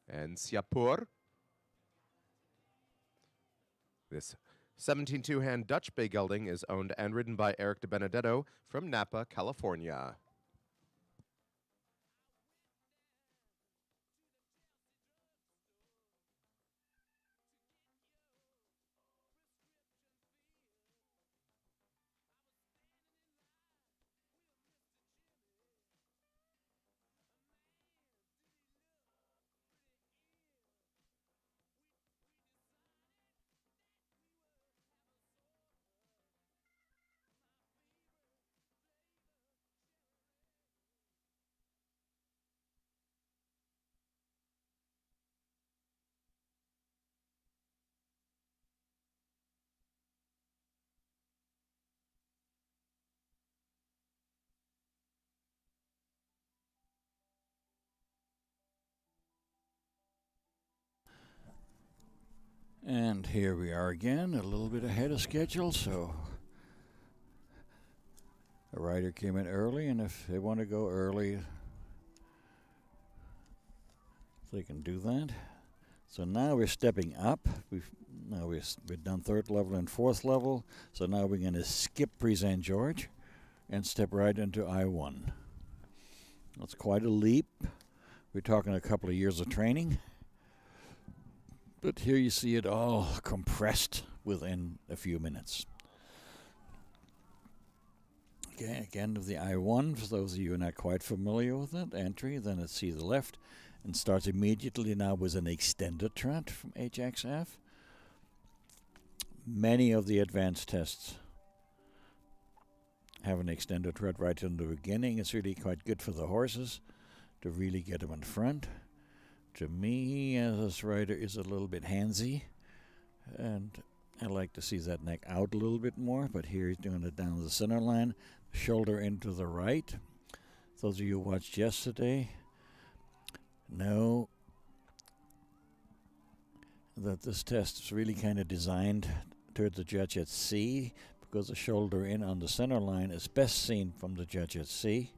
and Siapur. This 17-2 hand Dutch bay gelding is owned and ridden by Eric De Benedetto from Napa, California. And here we are again, a little bit ahead of schedule, so a rider came in early, and if they want to go early, they can do that. So now we're stepping up. We've done third level and fourth level, so now we're going to skip Pre-St. George and step right into I1. That's quite a leap. We're talking a couple of years of training. But here you see it all compressed within a few minutes. Okay, again of the I1, for those of you who are not quite familiar with it, entry, then it's see the left, and starts immediately now with an extended trot from HXF. Many of the advanced tests have an extended trot right in the beginning. It's really quite good for the horses to really get them in front. To me, as this rider is a little bit handsy, and I like to see that neck out a little bit more, but here he's doing it down the center line, shoulder into the right. Those of you who watched yesterday know that this test is really kind of designed towards the judge at C, because the shoulder in on the center line is best seen from the judge at C.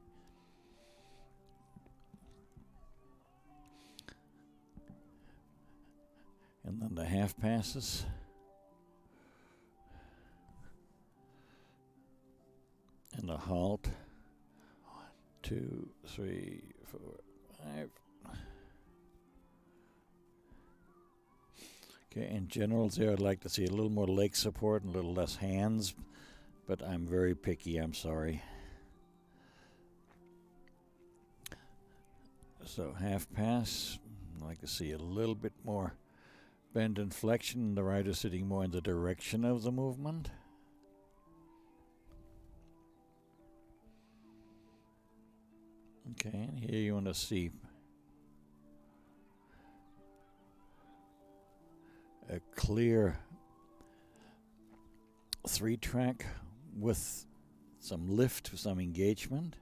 And then the half passes. And the halt. 1, 2, 3, 4, 5. Okay, in general there I'd like to see a little more leg support and a little less hands, but I'm very picky, I'm sorry. So half pass, I'd like to see a little bit more bend and flexion, the rider sitting more in the direction of the movement. Okay, and here you want to see a clear 3-track with some lift, some engagement.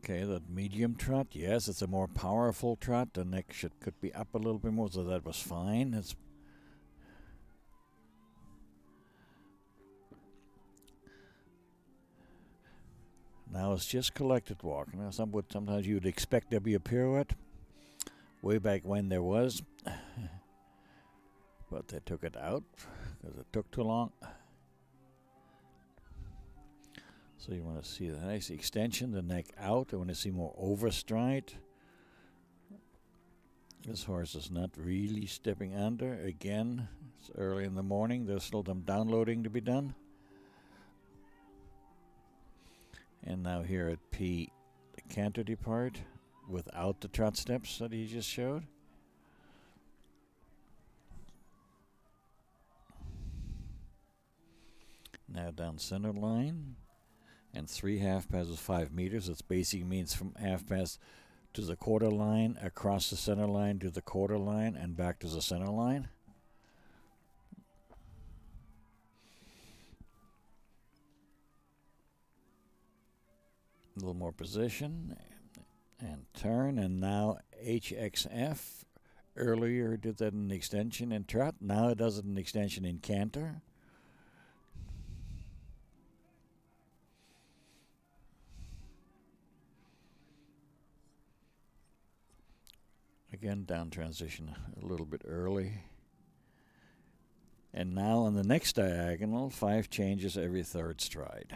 Okay, that medium trot, yes, it's a more powerful trot. The neck could be up a little bit more, so that was fine. Now it's just collected walk. Now sometimes you'd expect there to be a pirouette. Way back when there was, but they took it out because it took too long. So you want to see the nice extension, the neck out. I want to see more overstride. This horse is not really stepping under. Again, it's early in the morning. There's still some downloading to be done. And now here at P, the canter depart without the trot steps that he just showed. Now down center line. And 3 half passes 5 meters. It basically means from half pass to the quarter line, across the center line to the quarter line, and back to the center line. A little more position and turn, and now HXF. Earlier did that in extension and trot. Now it does it in extension in canter. again, down transition a little bit early. And now on the next diagonal, 5 changes every third stride.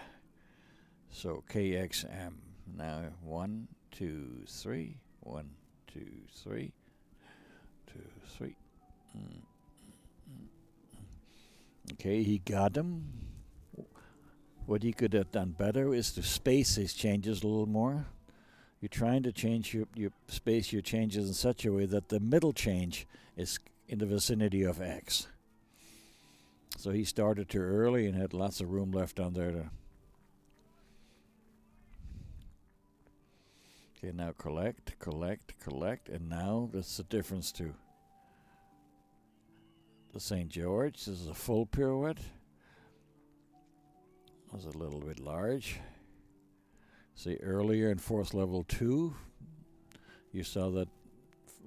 So KXM. Now 1, 2, 3, 1, 2, 3, 2, 3. Okay, he got them. What he could have done better is to space his changes a little more. You're trying to change your space your changes in such a way that the middle change is in the vicinity of X. So he started too early and had lots of room left on there to. Okay, now collect, and now that's the difference to the St. George. This is a full pirouette. Was a little bit large. See, earlier in fourth level 2, you saw that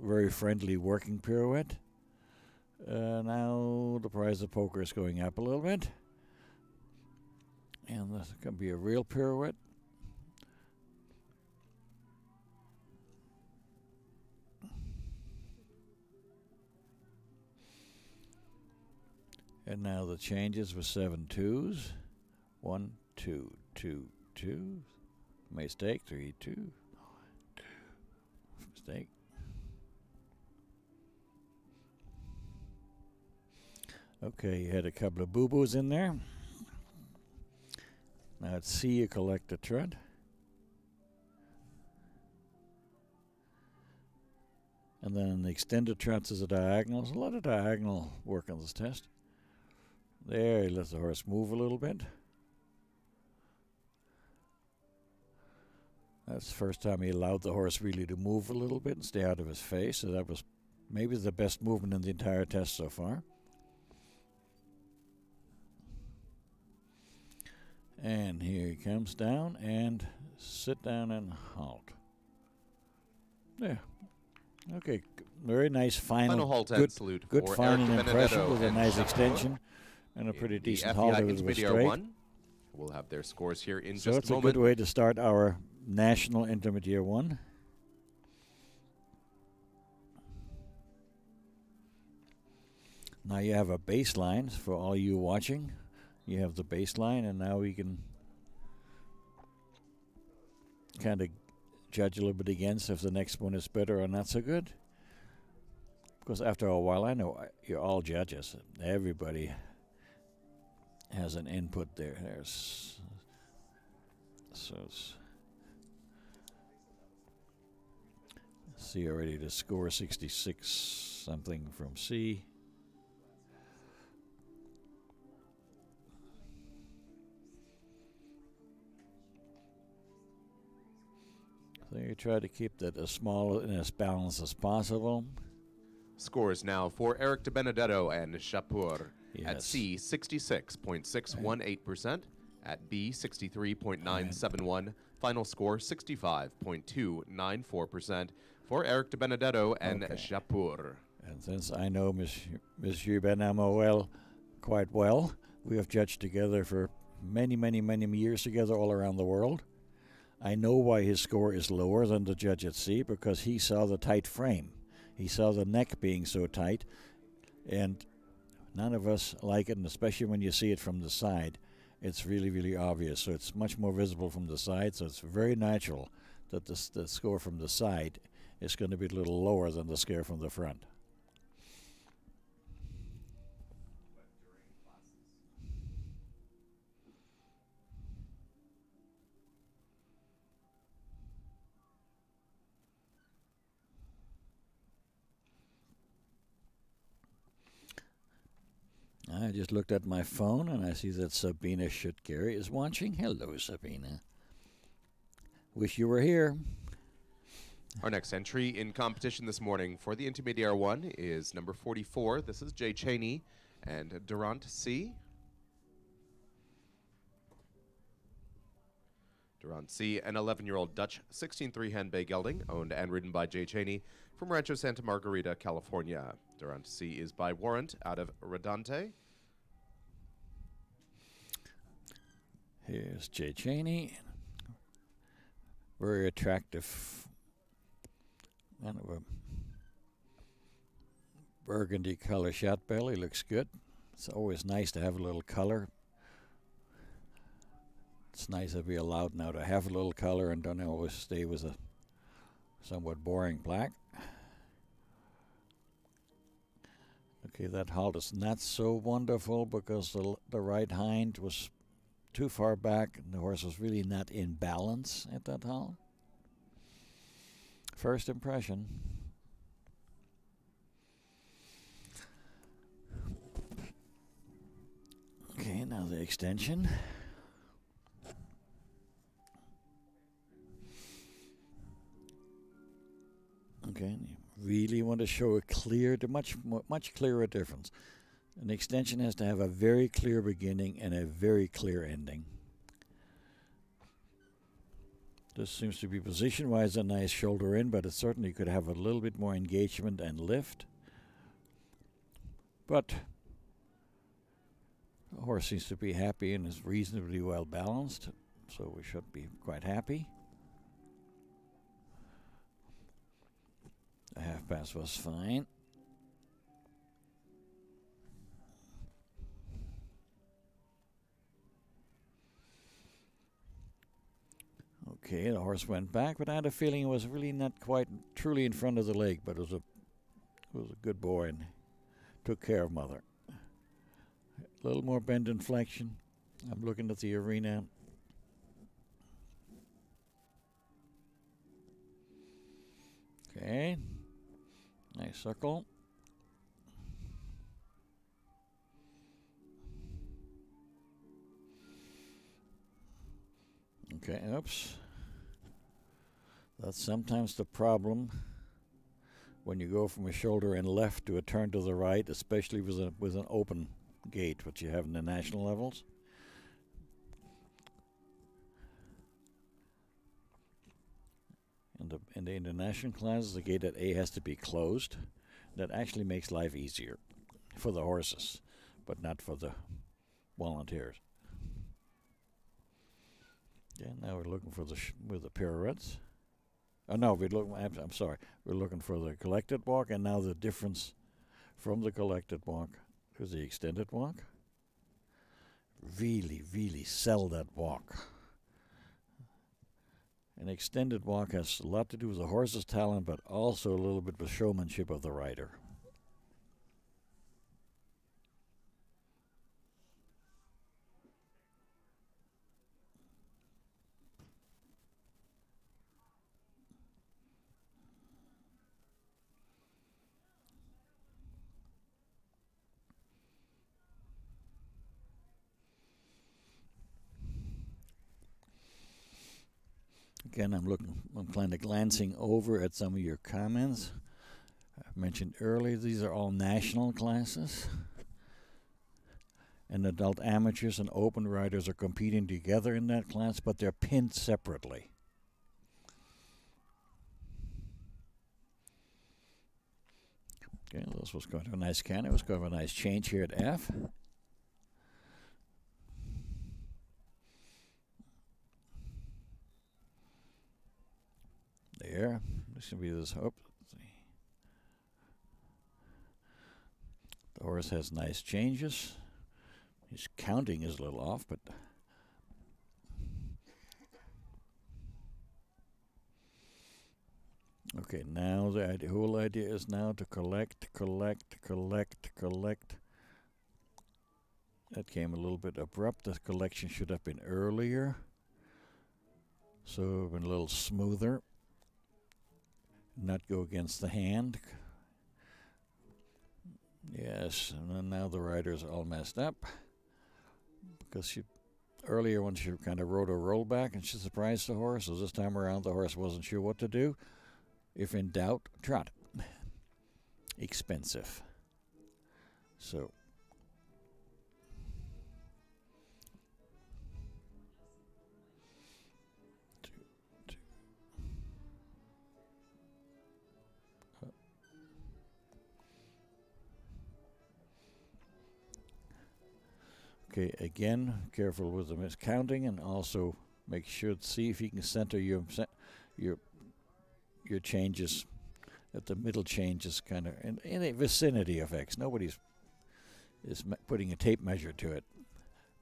very friendly working pirouette. Now the price of poker is going up a little bit. And this can be a real pirouette. And now the changes with 7 twos. 1, 2, 2, 2. Mistake, 3, 2. 2. Mistake. Okay, you had a couple of boo-boos in there. Now at C, you collect the tread. And then the extended trots is a diagonal. There's a lot of diagonal work on this test. There, he lets the horse move a little bit. That's the first time he allowed the horse really to move a little bit and stay out of his face. So that was maybe the best movement in the entire test so far. And here he comes down and sit down and halt. There. Okay, very nice final halt good, and salute good for final Eric impression Benedetto with a and nice Chapeau. extension and a pretty The decent FEI halt. It was Intermediare straight. 1. We'll have their scores here in So just it's a a moment. good way to start our national Intermediare 1. Now you have a baseline for all you watching. You have the baseline, and now we can kind of judge a little bit against if the next one is better or not so good. Because after a while, I know you're all judges. Everybody has an input there. So it's see already the score 66 something from C. So you try to keep that as small and as balanced as possible. Scores now for Eric Benedetto and Chapeau. Yes. At C, 66.618%. At B, 63.971. Final score, 65.294% for Eric Benedetto and Chapeau. And since I know Monsieur Benamo quite well, we have judged together for many, many, many years together all around the world. I know why his score is lower than the judge at C, because he saw the tight frame. He saw the neck being so tight, and none of us like it, and especially when you see it from the side, it's really, really obvious. So it's much more visible from the side, so it's very natural that the score from the side is going to be a little lower than the score from the front. I just looked at my phone and I see that Sabina Schuttgary is watching. Hello, Sabina. Wish you were here. Our next entry in competition this morning for the Intermediare 1 is number 44. This is Jay Cheney and Durant C. Durant C, an 11-year-old Dutch 16-3 hand bay gelding, owned and ridden by Jay Cheney from Rancho Santa Margarita, California. Durant C is by warrant out of Redante. Here's Jay Cheney. Very attractive. Kind of a burgundy color shot belly. Looks good. It's always nice to have a little color. It's nice to be allowed now to have a little color and don't always stay with a somewhat boring black. Okay, that halt is not so wonderful because the right hind was too far back and the horse was really not in balance at that halt. First impression. Okay, now the extension. Okay, you really want to show a clear, much clearer difference. An extension has to have a very clear beginning and a very clear ending. This seems to be position-wise a nice shoulder in, but it certainly could have a little bit more engagement and lift. But the horse seems to be happy and is reasonably well balanced, so we should be quite happy. The half pass was fine. Okay, the horse went back, but I had a feeling it was really not quite truly in front of the leg, but it was a good boy and took care of mother. A little more bend and flexion. I'm looking at the arena. Okay, nice circle. Okay, oops. That's sometimes the problem when you go from a shoulder in left to a turn to the right, especially with an open gate, which you have in the national levels. In the international classes, the gate at A has to be closed. That actually makes life easier for the horses, but not for the volunteers. Okay, now we're looking for with the pirouettes. Oh no, I'm sorry. We're looking for the collected walk, and now the difference from the collected walk to the extended walk. Really, really sell that walk. An extended walk has a lot to do with the horse's talent, but also a little bit with showmanship of the rider. Again, I'm kind of glancing over at some of your comments. I mentioned earlier, these are all national classes. And adult amateurs and open riders are competing together in that class, but they're pinned separately. Okay, this was kind of a nice canter. It was kind of a nice change here at F. There. This should be this. Oh, the horse has nice changes. His counting is a little off, but okay, now the whole idea is now to collect. That came a little bit abrupt. The collection should have been earlier, so been a little smoother. Not go against the hand. Yes, and now the rider's all messed up because earlier when she kind of rode a rollback and she surprised the horse, so this time around the horse wasn't sure what to do. If in doubt, trot. Expensive. So okay, again, careful with the miscounting, and also make sure to see if you can center your changes that the middle change is kind of in a vicinity of X. Nobody's is putting a tape measure to it.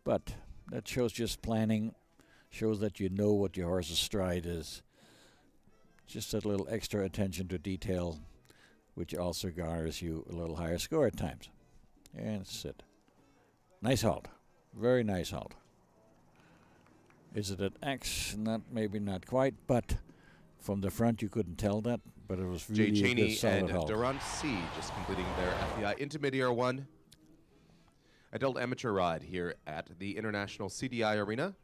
But that shows just planning, shows that you know what your horse's stride is. Just a little extra attention to detail, which also garners you a little higher score at times. And sit. Nice halt. Very nice halt. Is it an X? Maybe not quite, but from the front you couldn't tell that, but it was really Jay a Cheney good solid and halt. Durant C just completing their FEI Intermediare 1 adult amateur ride here at the International CDI Arena,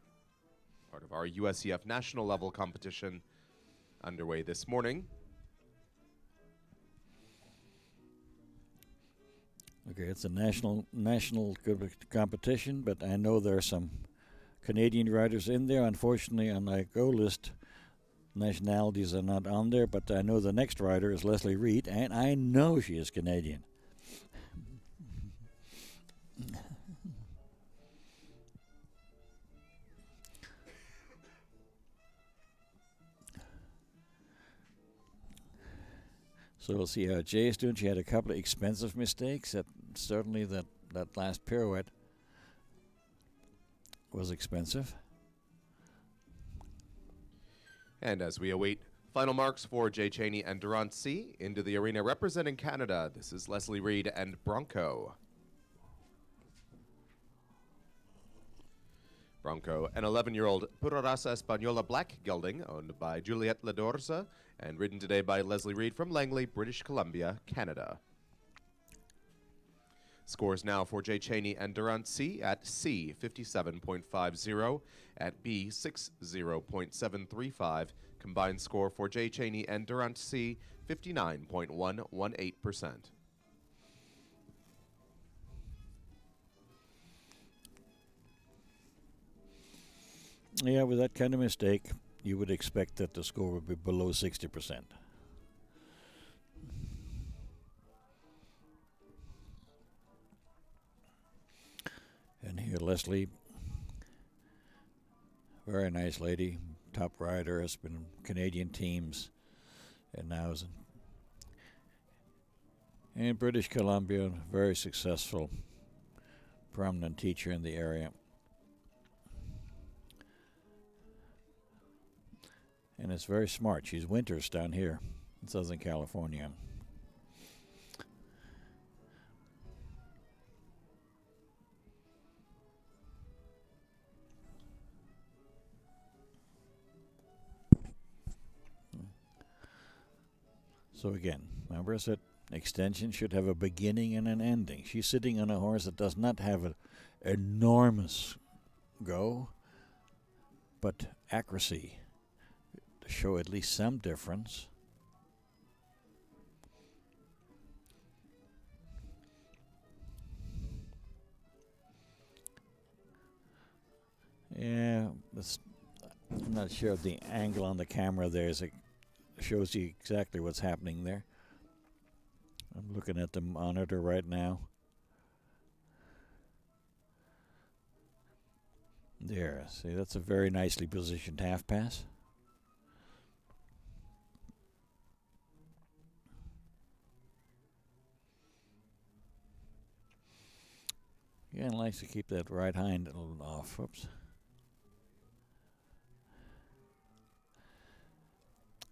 part of our USEF national level competition underway this morning. Okay, it's a national competition, but I know there are some Canadian riders in there. Unfortunately, on my go list, nationalities are not on there, but I know the next rider is Leslie Reed, and I know she is Canadian. So we'll see how Jay is doing. She had a couple of expensive mistakes. Certainly that last pirouette was expensive. And as we await final marks for Jay Cheney and Durant C into the arena representing Canada, this is Leslie Reed and Bronco. Bronco, an 11-year-old Pura Raza Española black gelding owned by Juliette Ladorza and ridden today by Leslie Reed from Langley, British Columbia, Canada. Scores now for Jay Cheney and Durant C at C, 57.50, at B, 60.735. Combined score for Jay Cheney and Durant C, 59.118%. Yeah, with that kind of mistake, you would expect that the score would be below 60%. And here Leslie, very nice lady, top rider, has been in Canadian teams, and now is in British Columbia, very successful, prominent teacher in the area. And it's very smart. She's winters down here in Southern California. So again, remember I said extension should have a beginning and an ending. She's sitting on a horse that does not have an enormous go, but accuracy to show at least some difference. Yeah, I'm not sure if the angle on the camera there shows you exactly what's happening there. I'm looking at the monitor right now. There, see, that's a very nicely positioned half pass. Yeah, and likes to keep that right hind a little off. Whoops.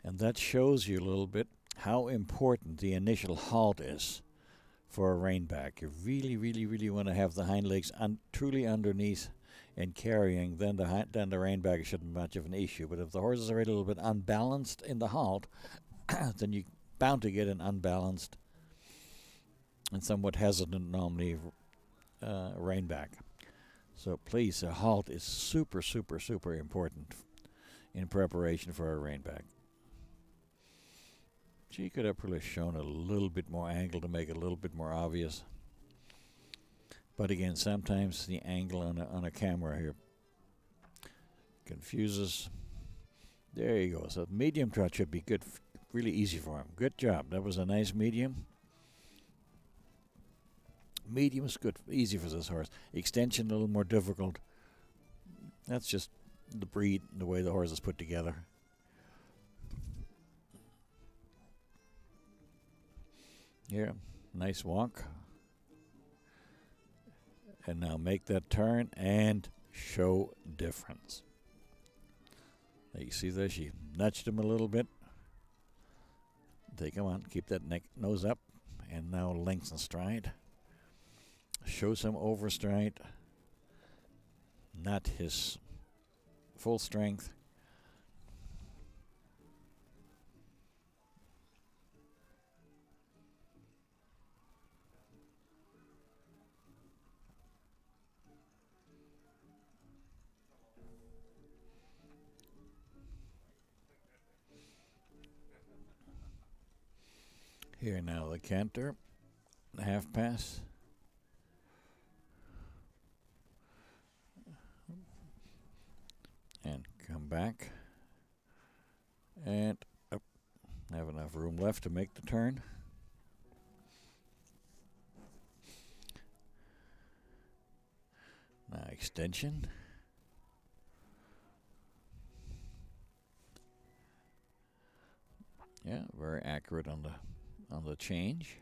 And that shows you a little bit how important the initial halt is for a reinback. You really, really, really want to have the hind legs truly underneath and carrying, then the reinback shouldn't be much of an issue. But if the horses are a little bit unbalanced in the halt, then you're bound to get an unbalanced and somewhat hesitant normally reinback. So please, a halt is super, super, super important in preparation for a reinback. She could have probably shown a little bit more angle to make it a little bit more obvious. But again, sometimes the angle on a camera here confuses. There you go. So medium trot should be good, really easy for him. Good job. That was a nice medium. Medium is good, easy for this horse. Extension a little more difficult. That's just the breed, the way the horse is put together. Here, nice walk. And now make that turn and show difference. Now you see there, she nudged him a little bit. Come on, keep that nose up. And now lengthen stride. Show some overstride. Not his full strength. Here now the canter, half pass. And come back. And up. Have enough room left to make the turn. Now extension. Yeah, very accurate on the change.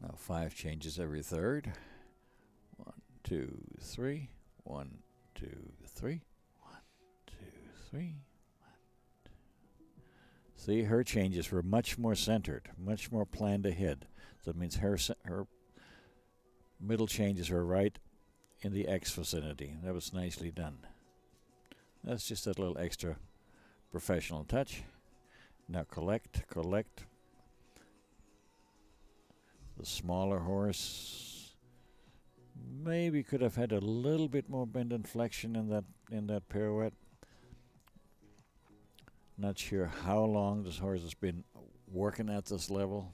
Now 5 changes every third. 1, 2, 3. 1, 2, 3. 1, 2, 3. 1, 2. See, her changes were much more centered, much more planned ahead. So that means her middle changes were right in the X vicinity. That was nicely done. That's just a little extra professional touch. Now collect. The smaller horse maybe could have had a little bit more bend and flexion in that pirouette. Not sure how long this horse has been working at this level.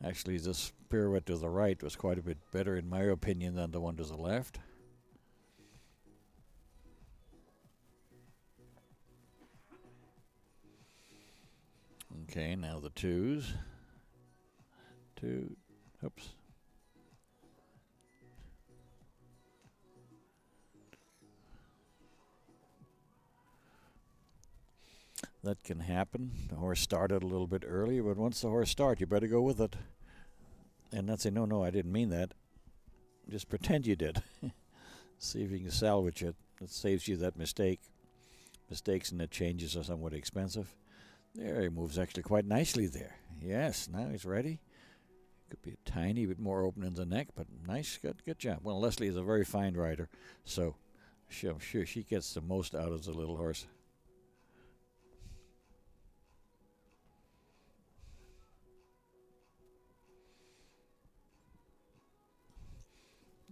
Actually, this pirouette to the right was quite a bit better, in my opinion, than the one to the left. Okay, now the twos. 2, oops. That can happen. The horse started a little bit early, but once the horse starts, you better go with it. And not say, no, I didn't mean that. Just pretend you did. See if you can salvage it. That saves you that mistake. Mistakes and the changes are somewhat expensive. There, he moves actually quite nicely there. Yes, now he's ready. Could be a tiny bit more open in the neck, but nice, good job. Well, Leslie is a very fine rider, so I'm sure she gets the most out of the little horse.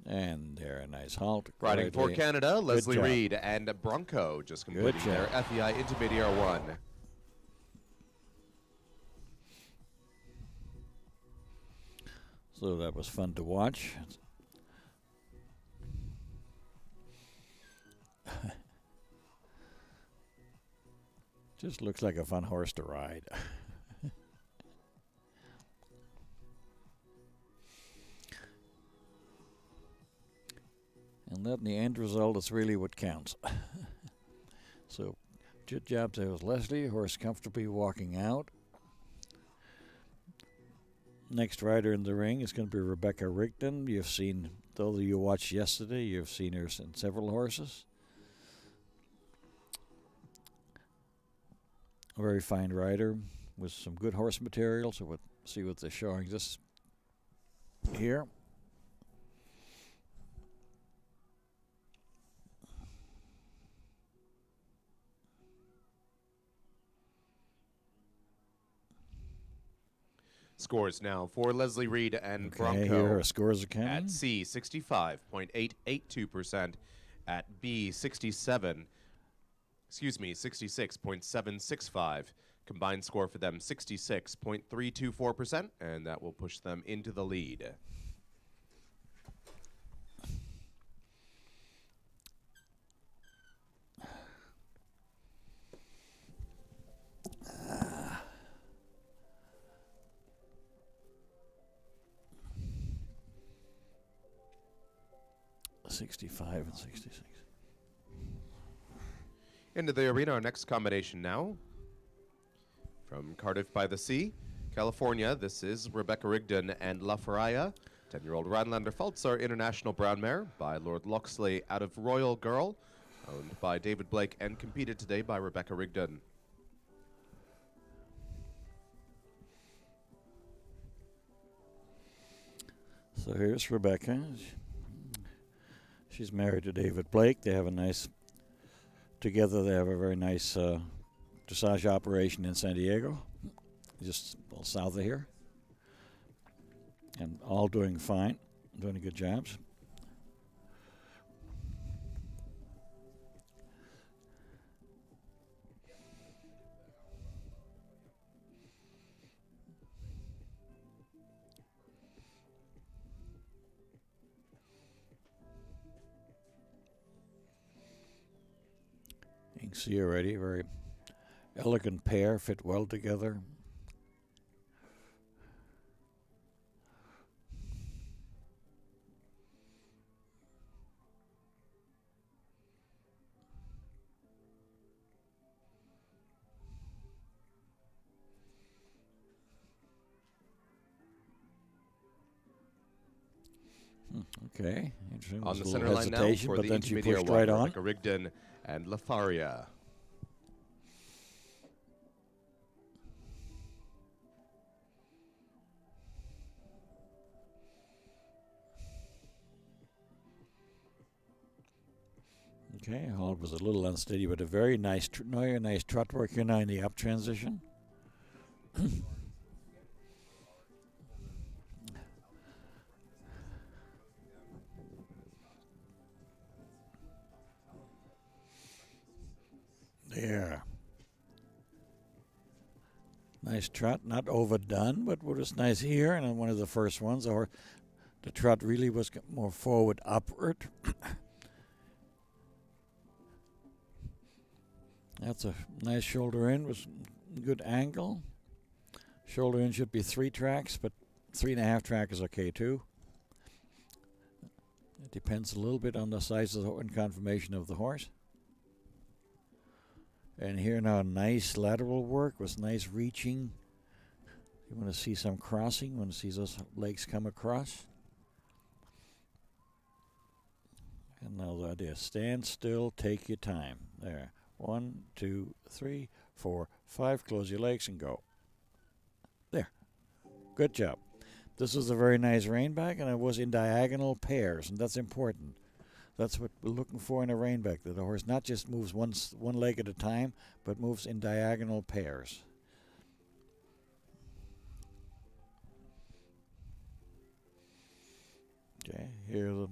And there, a nice halt. Riding for Canada, Leslie Reed and Bronco just completing their FEI Intermediare 1. So that was fun to watch. Just looks like a fun horse to ride. And then the end result is really what counts. So, good job there was Leslie. Horse comfortably walking out. Next rider in the ring is going to be Rebecca Rigdon. You've seen, though you watched yesterday, you've seen her in several horses. A very fine rider with some good horse material. So we'll see what they're showing us here. Scores now for Leslie Reed and Here Bronco our scores are coming. at C, 65.882%, at B, 66.765. Combined score for them, 66.324%, and that will push them into the lead. $65 and $66. Into the arena, our next combination now. From Cardiff by the Sea, California, this is Rebecca Rigdon and La Faria. 10-year-old Rhinelander Pfalzer International Brown Mare by Lord Loxley out of Royal Girl, owned by David Blake and competed today by Rebecca Rigdon. So here's Rebecca. She's married to David Blake. They have a nice, together they have a very nice dressage operation in San Diego, just a little south of here. And all doing fine, doing good jobs. You can see already, very elegant pair, fit well together. Okay, interesting. On the There's a center little line now hesitation, for but the then she Intermediare pushed one, right on. Rebecca Rigdon and La Faria. Okay, Hall was a little unsteady, but a very nice, nice trot work here now in the up transition. There. Nice trot, not overdone, but was nice here. And on one of the first ones, or the trot really was more forward, upward. That's a nice shoulder in, was good angle. Shoulder in should be 3 tracks, but 3.5 track is okay too. It depends a little bit on the size of the and conformation of the horse. And here now, nice lateral work with nice reaching. You want to see some crossing, you want to see those legs come across. And now the idea, stand still, take your time. There. 1, 2, 3, 4, 5. Close your legs and go. There. Good job. This was a very nice reinback, and it was in diagonal pairs, and that's important. That's what we're looking for in a reinback, that the horse not just moves one leg at a time, but moves in diagonal pairs. Okay, here the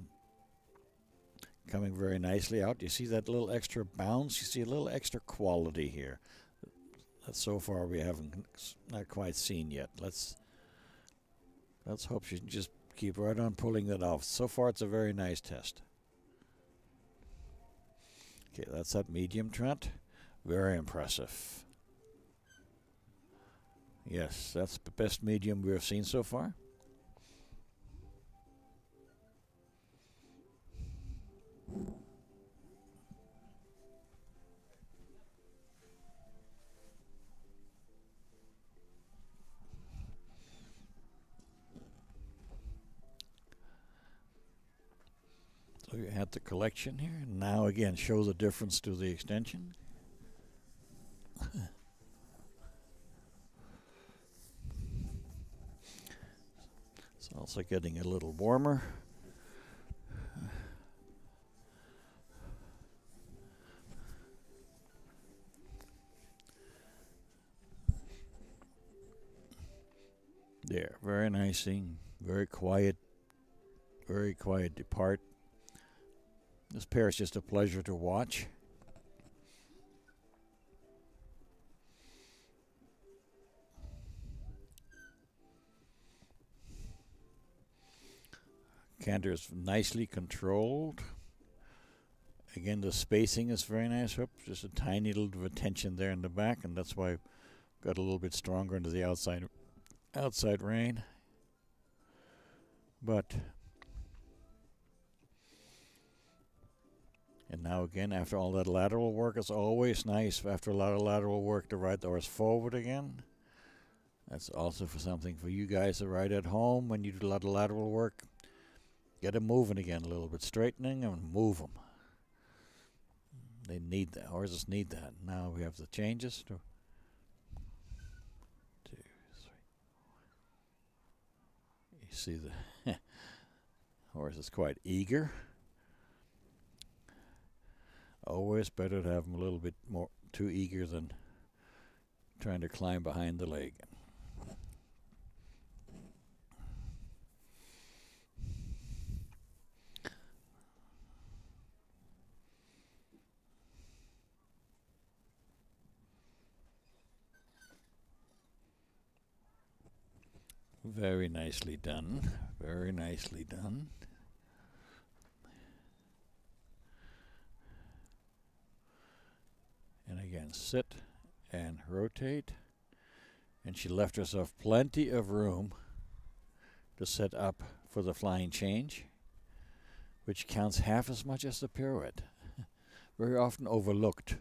coming very nicely out. You see that little extra bounce? You see a little extra quality here. That so far we haven't not quite seen yet. Let's hope she can just keep right on pulling that off. So far it's a very nice test. Okay, that's that medium trot. Very impressive. Yes, that's the best medium we have seen so far. So you had the collection here. Now again, show the difference to the extension. It's also getting a little warmer. There, very nice thing. Very quiet depart. This pair is just a pleasure to watch. Canter is nicely controlled. Again, the spacing is very nice. Oops, just a tiny little bit of tension there in the back, and that's why I've got a little bit stronger into the outside rein. But And now again, after all that lateral work, it's always nice after a lot of lateral work to ride the horse forward again. That's also for something for you guys to ride at home when you do a lot of lateral work. Get them moving again a little bit, straightening them and move them. They need that. Horses need that. Now we have the changes. 2, 3. You see the horse is quite eager. Always better to have them a little bit more too eager than trying to climb behind the leg. Very nicely done. Very nicely done. And again, sit and rotate. And she left herself plenty of room to set up for the flying change, which counts half as much as the pirouette. Very often overlooked.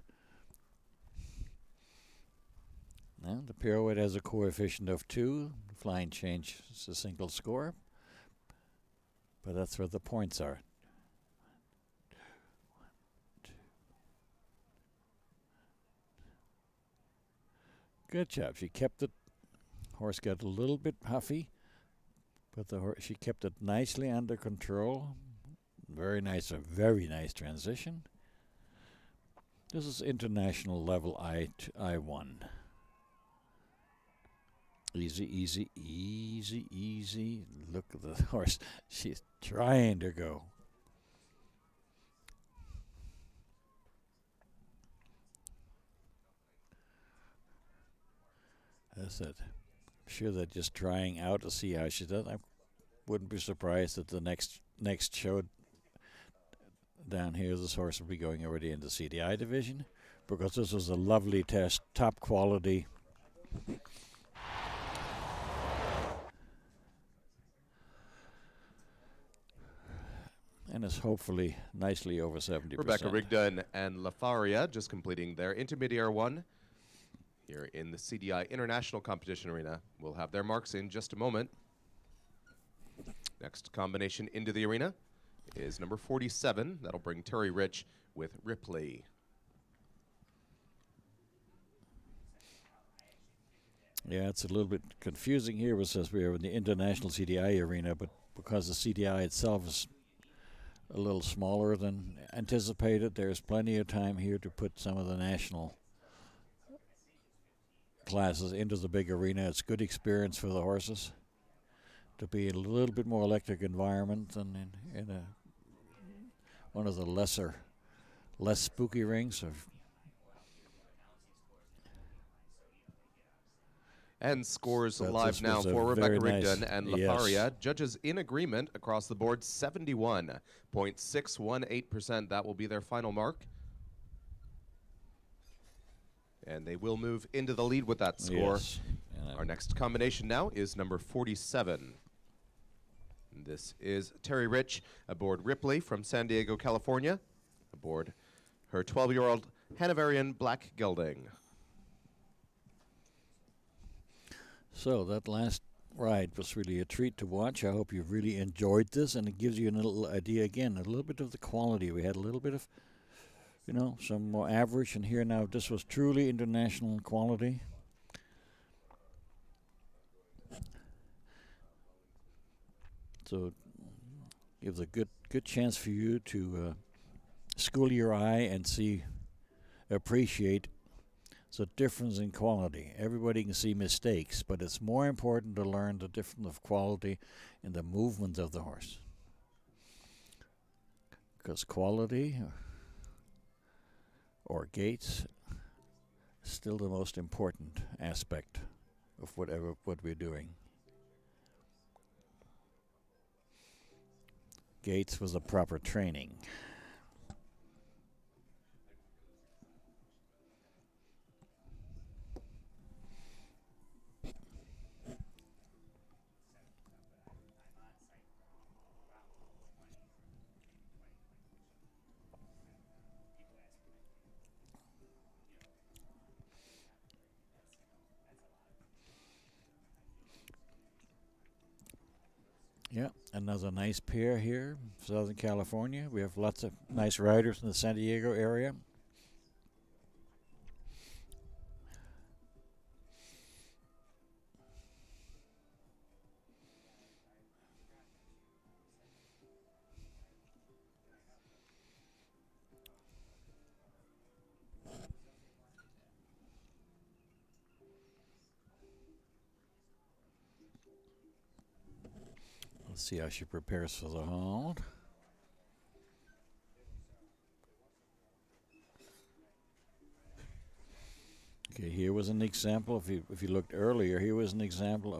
Now, the pirouette has a coefficient of 2. The flying change is a single score. But that's where the points are. 1, 2. Good job. She kept it. Horse got a little bit huffy, but she kept it nicely under control. Very nice, a very nice transition. This is international level I1. Easy, easy, easy, easy. Look at the horse. She's trying to go. That's it. I'm sure they're just trying out to see how she does. I wouldn't be surprised that the next show down here, this horse will be going already into CDI division, because this was a lovely test, top quality. And it's hopefully nicely over 70%. Rebecca Rigdon and Lafaria just completing their Intermediare 1 here in the CDI International Competition Arena. We'll have their marks in just a moment. Next combination into the arena is number 47. That'll bring Terry Rich with Ripley. Yeah, it's a little bit confusing here. It says we are in the International CDI arena, but because the CDI itself is a little smaller than anticipated, there's plenty of time here to put some of the national classes into the big arena. It's good experience for the horses to be in a little bit more electric environment than in one of the less spooky rings. And scores live now for Rebecca Rigdon and Lafaria. Judges in agreement across the board, 71.618%. That will be their final mark. And they will move into the lead with that score. Yes. Our next combination now is number 47. This is Terry Rich aboard Ripley from San Diego, California, aboard her 12-year-old Hanoverian Black Gelding. So that last ride was really a treat to watch. I hope you really enjoyed this, and it gives you a little idea again, a little bit of the quality. We had a little bit of, some more average, and here now this was truly international quality. So gives a good chance for you to school your eye and appreciate the difference in quality. Everybody can see mistakes, but it's more important to learn the difference of quality in the movement of the horse. Because quality or gaits is still the most important aspect of what we're doing. Gaits was a proper training. Yeah, another nice pair here, Southern California. We have lots of nice riders in the San Diego area. Let's see how she prepares for the hold. Okay, here was an example. If you looked earlier, here was an example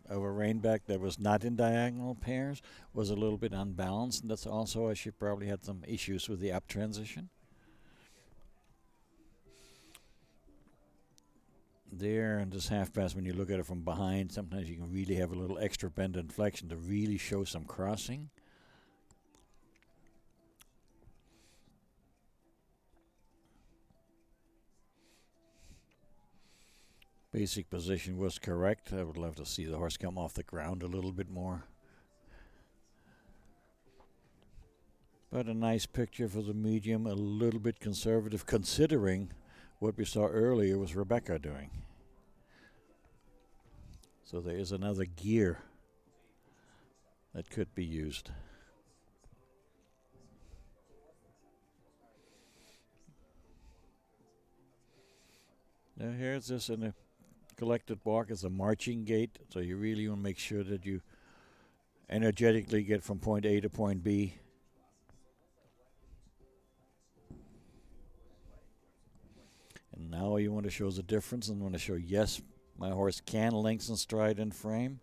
of a reinback that was not in diagonal pairs, was a little bit unbalanced, and that's also why she probably had some issues with the up transition. There, and this half pass, when you look at it from behind, sometimes you can really have a little extra bend and flexion to really show some crossing. Basic position was correct. I would love to see the horse come off the ground a little bit more. But a nice picture for the medium, a little bit conservative considering what we saw earlier was Rebecca doing. So there is another gear that could be used. Now here's this in a collected walk. It's a marching gait, so you really want to make sure that you energetically get from point A to point B. And now you want to show the difference and want to show, yes, my horse can lengthen stride and frame.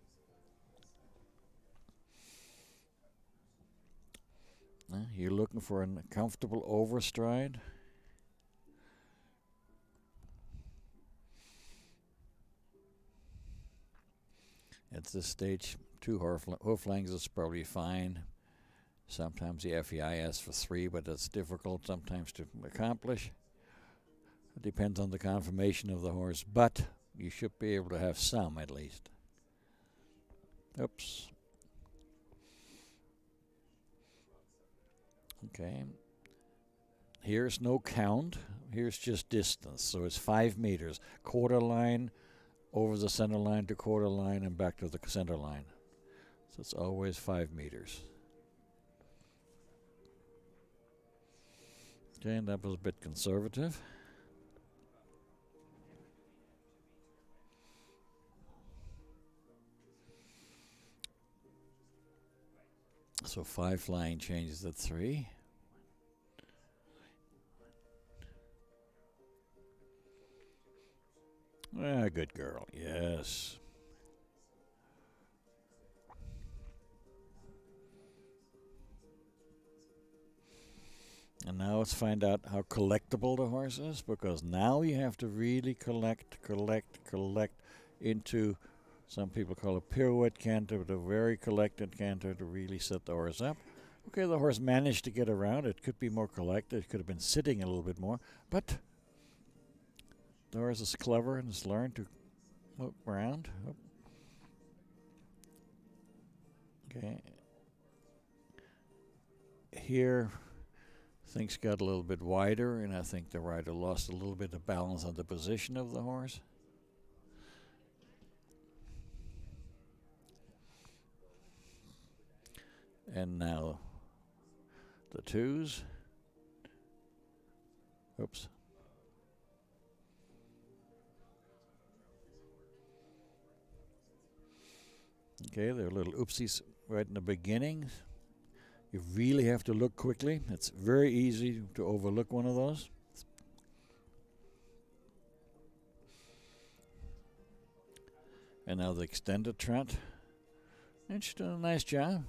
You're looking for a comfortable overstride. At this stage, 2 hoof lengths is probably fine. Sometimes the FEI asks for 3, but that's difficult sometimes to accomplish. It depends on the conformation of the horse, but you should be able to have some at least. Oops. Okay. Here's no count. Here's just distance. So it's 5 meters. Quarter line, over the center line to quarter line, and back to the center line. So it's always 5 meters. Okay, and that was a bit conservative. So 5 flying changes at 3. Ah, good girl, yes. And now let's find out how collectible the horse is, because now you have to really collect into, some people call it pirouette canter, but a very collected canter to really set the horse up. Okay, the horse managed to get around. It could be more collected. It could have been sitting a little bit more, but the horse is clever and has learned to move around. Okay. Here, things got a little bit wider, and I think the rider lost a little bit of balance on the position of the horse. And now the 2s. Oops. Okay, there are little oopsies right in the beginning. You really have to look quickly. It's very easy to overlook one of those. And now the extended trot. And she's done a nice job.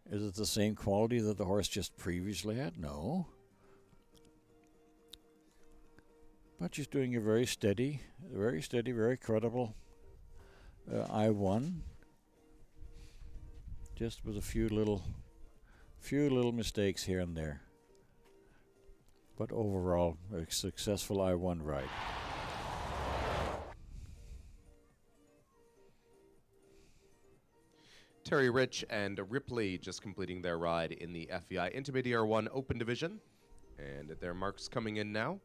Is it the same quality that the horse just previously had? No. But she's doing a very steady, very credible I-1. Just with a few little mistakes here and there. But overall, a successful I-1 ride. Terry Rich and Ripley just completing their ride in the FEI Intermediare 1 Open Division. And their marks coming in now,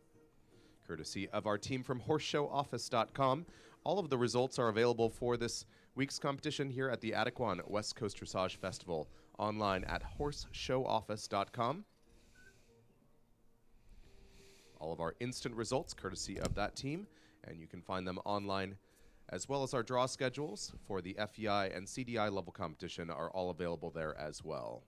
courtesy of our team from horseshowoffice.com. All of the results are available for this week's competition here at the Adequan West Coast Dressage Festival online at horseshowoffice.com. All of our instant results courtesy of that team, and you can find them online, as well as our draw schedules for the FEI and CDI level competition are all available there as well.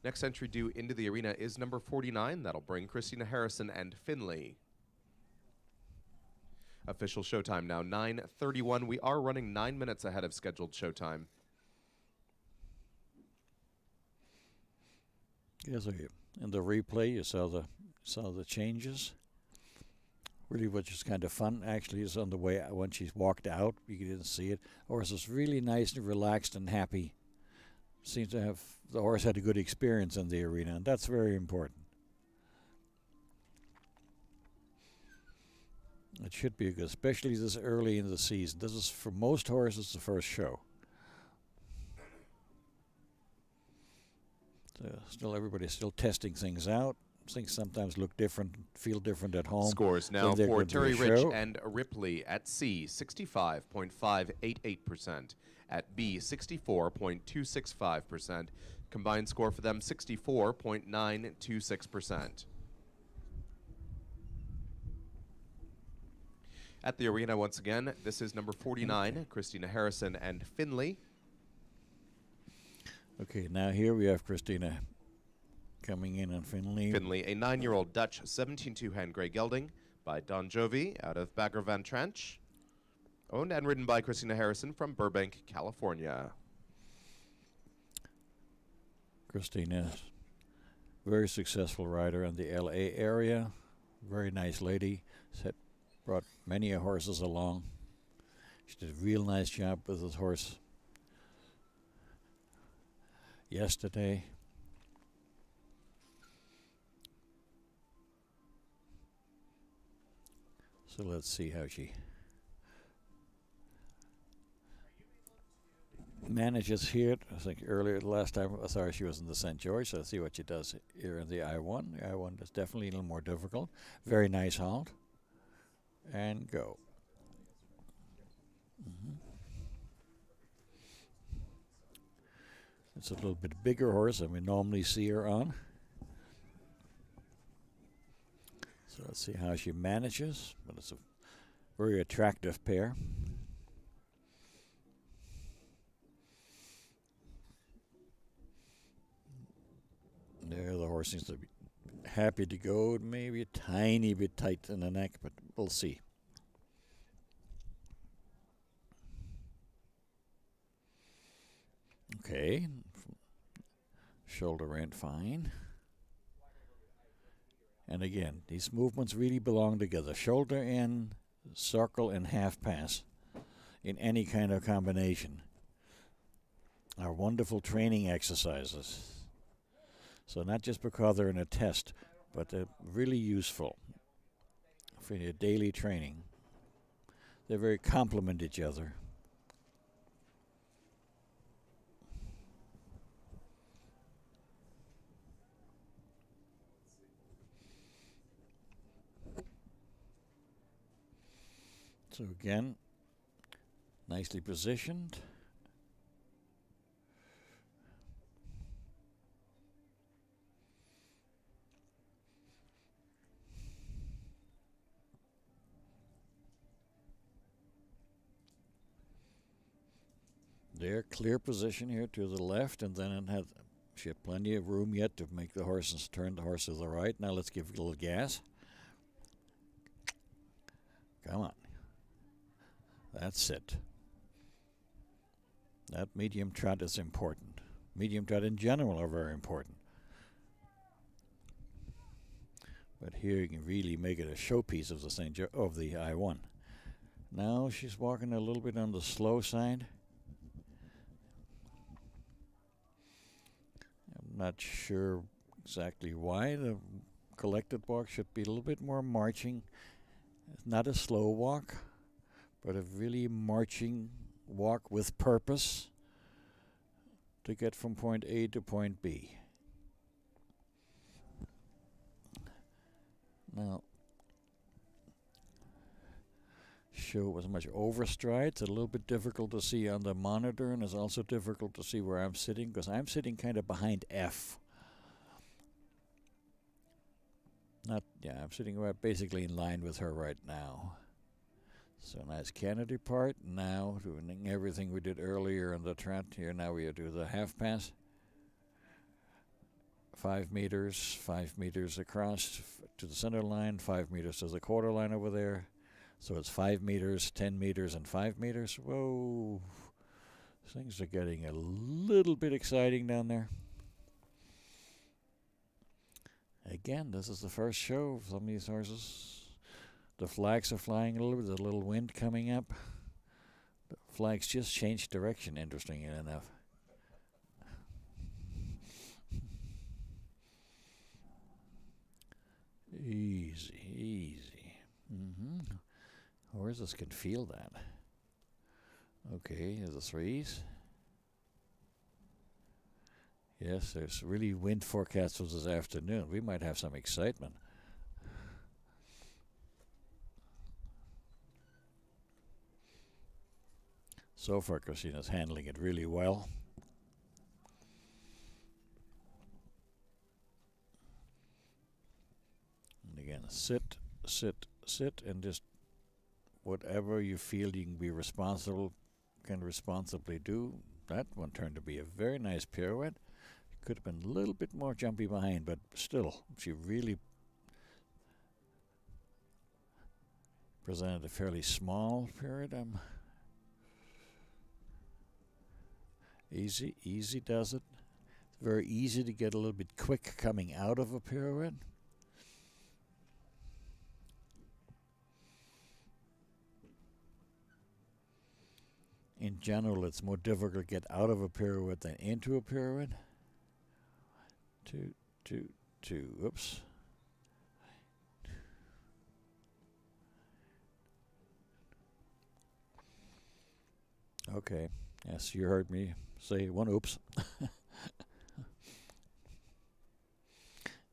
Next entry due into the arena is number 49. That'll bring Christina Harrison and Finley. Official showtime now, 9:31. We are running 9 minutes ahead of scheduled showtime. Yes, in the replay, you saw the changes. Really, which is kind of fun, actually, is on the way when she walked out. You didn't see it. The horse was really nice and relaxed and happy. Seems to have, the horse had a good experience in the arena, and that's very important. It should be good, especially this early in the season. This is, for most horses, the first show. So everybody's still testing things out. Things sometimes look different, feel different at home. Scores now for Terry Rich and Ripley at C, 65.588%. At B, 64.265%. Combined score for them, 64.926%. At the arena once again, this is number 49, Christina Harrison and Finley. Okay, now here we have Christina coming in on Finley. Finley, a 9-year-old Dutch 17-2 hand gray gelding by Don Jovi out of Bagger Van Tranch. Owned and ridden by Christina Harrison from Burbank, California. Christina, very successful rider in the LA area. Very nice lady. Brought many horses along. She did a real nice job with this horse yesterday. So let's see how she manages here. I think earlier, the last time I saw her, she was in the St. George. So let's see what she does here in the I-1. The I-1 is definitely a little more difficult. Very nice halt. And go. It's a little bit bigger horse than we normally see her on. So let's see how she manages. But it's a very attractive pair. There, the horse seems to be happy to go. Maybe a tiny bit tight in the neck, but we'll see. Okay. Shoulder ran fine. And again, these movements really belong together. Shoulder in, circle, and half pass in any kind of combination are wonderful training exercises. So not just because they're in a test, but they're really useful for your daily training. They very complement each other. So again, nicely positioned. There, clear position here to the left, and then she had plenty of room yet to make the horses turn the horse to the right. Now let's give it a little gas. Come on. That's it. That medium trot is important. Medium trot in general are very important. But here you can really make it a showpiece of the I-1. Now she's walking a little bit on the slow side. I'm not sure exactly why. The collected walk should be a little bit more marching. It's not a slow walk, but a really marching walk with purpose. to get from point A to point B. Now, show as much overstride. It's a little bit difficult to see on the monitor, and it's also difficult to see where I'm sitting because I'm sitting kind of behind F. I'm sitting right basically in line with her right now. So nice canopy part. Now doing everything we did earlier in the trot here. Now we do the half pass. 5 meters, 5 meters across to the center line, 5 meters to the quarter line over there. So it's 5 meters, 10 meters, and 5 meters. Whoa. Things are getting a little bit exciting down there. Again, this is the first show of some of these horses. The flags are flying a little bit. There's a little wind coming up. The flags just changed direction, interestingly enough. Easy, easy. Horses can feel that. Okay, there's the threes. Yes, there's really wind forecast for this afternoon. We might have some excitement. So far, Christina's handling it really well. And again, sit, sit, sit, and just whatever you feel you can be responsible, can responsibly do. That one turned to be a very nice pirouette. Could have been a little bit more jumpy behind, but still, she really presented a fairly small pirouette. Easy, easy does it. It's very easy to get a little bit quick coming out of a pirouette. In general, it's more difficult to get out of a pirouette than into a pirouette. 2, 2, 2. Oops. Okay. Yes, you heard me say one oops.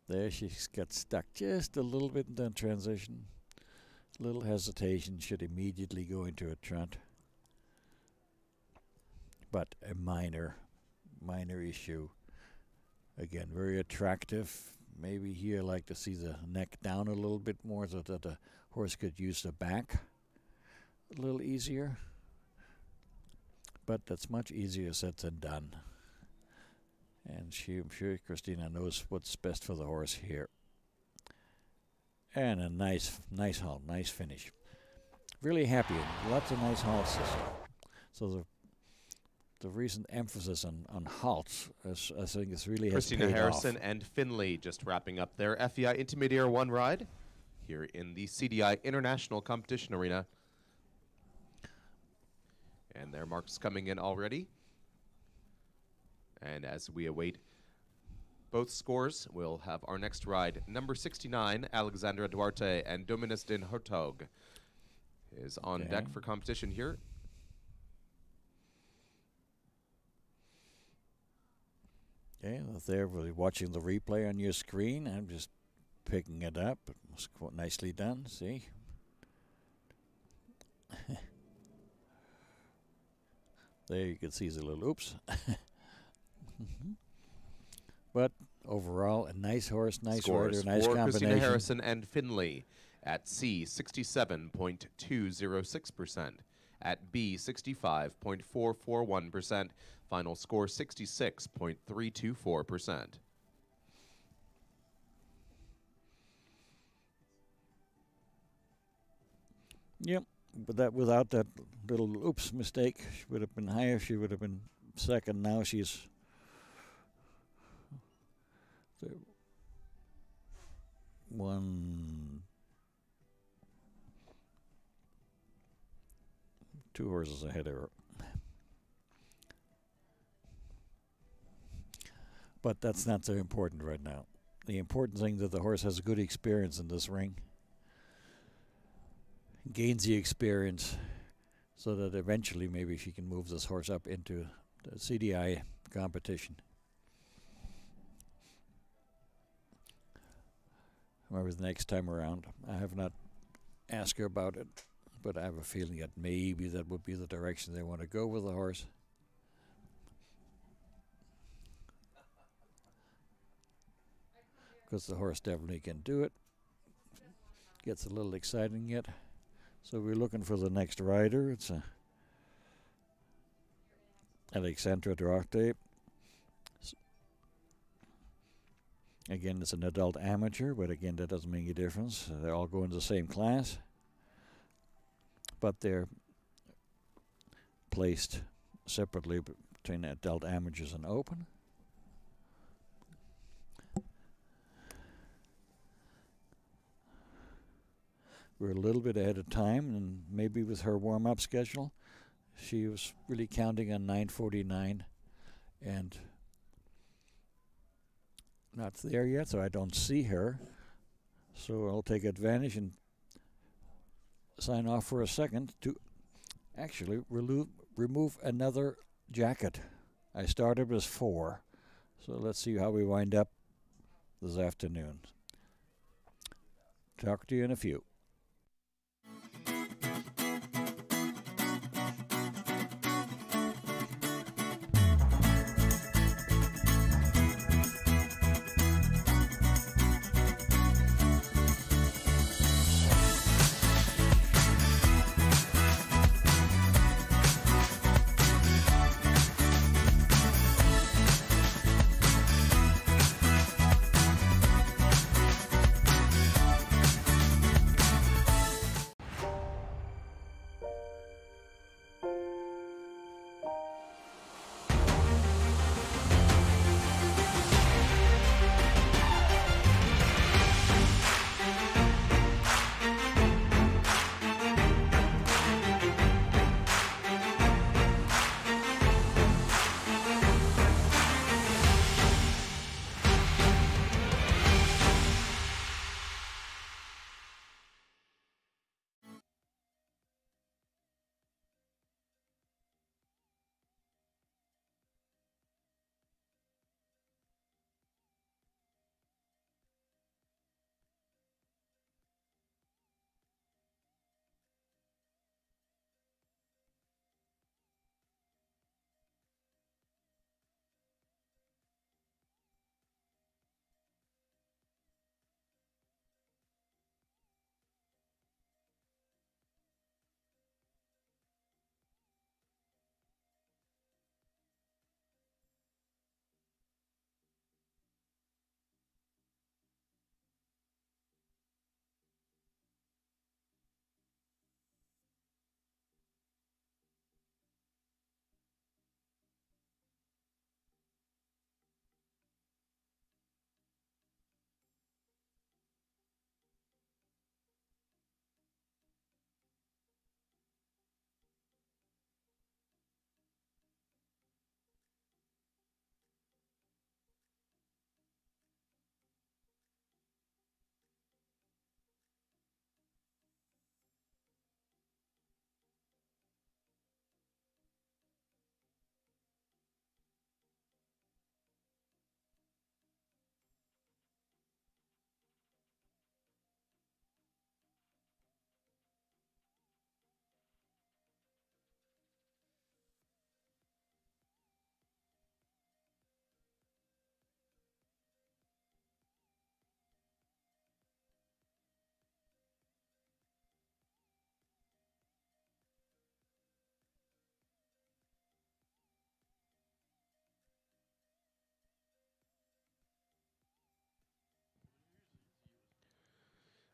There she got stuck just a little bit in the transition. Little hesitation, should immediately go into a trot. But a minor issue. Again, very attractive. Maybe here I'd like to see the neck down a little bit more so that the horse could use the back a little easier. But that's much easier said than done. And I'm sure Christina knows what's best for the horse here. And a nice halt, nice finish. Really happy. Lots of nice halts. So the recent emphasis on halts, I think, is really Christina Harrison and Finley just wrapping up their FEI Intermediare 1 ride here in the CDI International Competition Arena. And their marks coming in already. And as we await both scores, we'll have our next ride. Number 69, Alexandra Duarte and Dominus Den Hertog is on deck for competition here. Okay, there we're watching the replay on your screen. I'm just picking it up. It was quite nicely done, see? There you can see the little oops. But overall, a nice horse, nice rider, nice combination. Christina Harrison and Finley at C, 67.206%. At B, 65.441%. Final score, 66.324%. Yep. But that without that little oops mistake, she would have been higher. She would have been second. Now she's 2 horses ahead of her. But that's not so important right now. The important thing is that the horse has a good experience in this ring. Gains the experience so that eventually maybe she can move this horse up into the CDI competition. However, the next time around, I have not asked her about it, but I have a feeling that maybe that would be the direction they want to go with the horse. Because the horse definitely can do it. Gets a little exciting yet. So we're looking for the next rider. It's Alexandra Duarte. Again, it's an adult amateur, but again, that doesn't make any difference. They all go in the same class, but they're placed separately between adult amateurs and open. We're a little bit ahead of time, and maybe with her warm-up schedule, she was really counting on 9:49, and not there yet, so I don't see her. So I'll take advantage and sign off for a second to actually remove another jacket. I started with 4, so let's see how we wind up this afternoon. Talk to you in a few.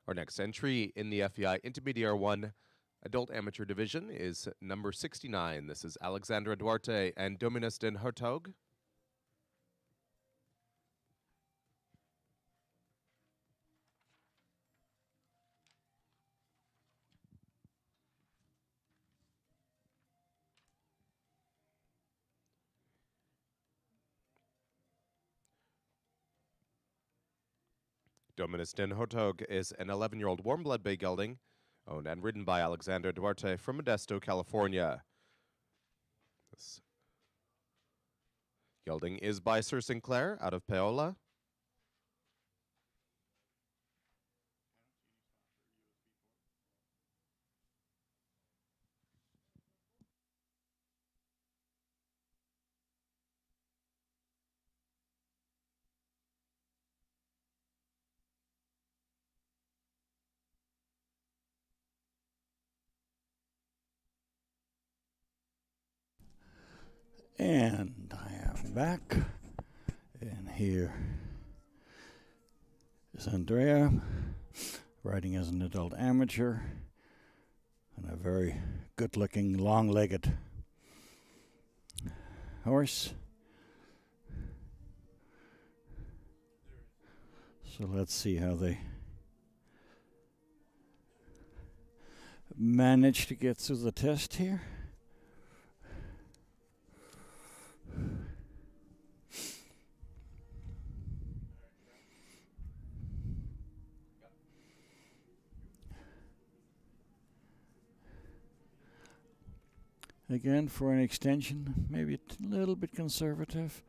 Our next entry in the FEI Intermediare 1 Adult Amateur Division is number 69. This is Alexandra Duarte and Dominus den Hertog. Dominus den Hertog is an 11-year-old warm-blood bay gelding, owned and ridden by Alexandra Duarte from Modesto, California. This Gelding is by Sir Sinclair out of Paola. And I am back, and here is Andrea, riding as an adult amateur, and a very good-looking, long-legged horse. So let's see how they manage to get through the test here. Again, for an extension, maybe a little bit conservative.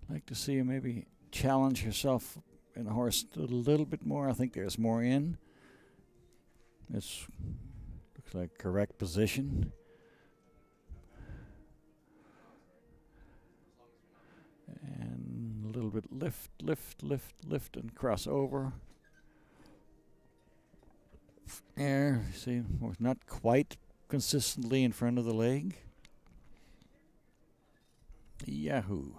I'd like to see you maybe challenge yourself in a horse a little bit more. I think there's more in. This looks like correct position. And a little bit lift, lift, lift, lift, and cross over. There, see, not quite consistently in front of the leg. Yahoo.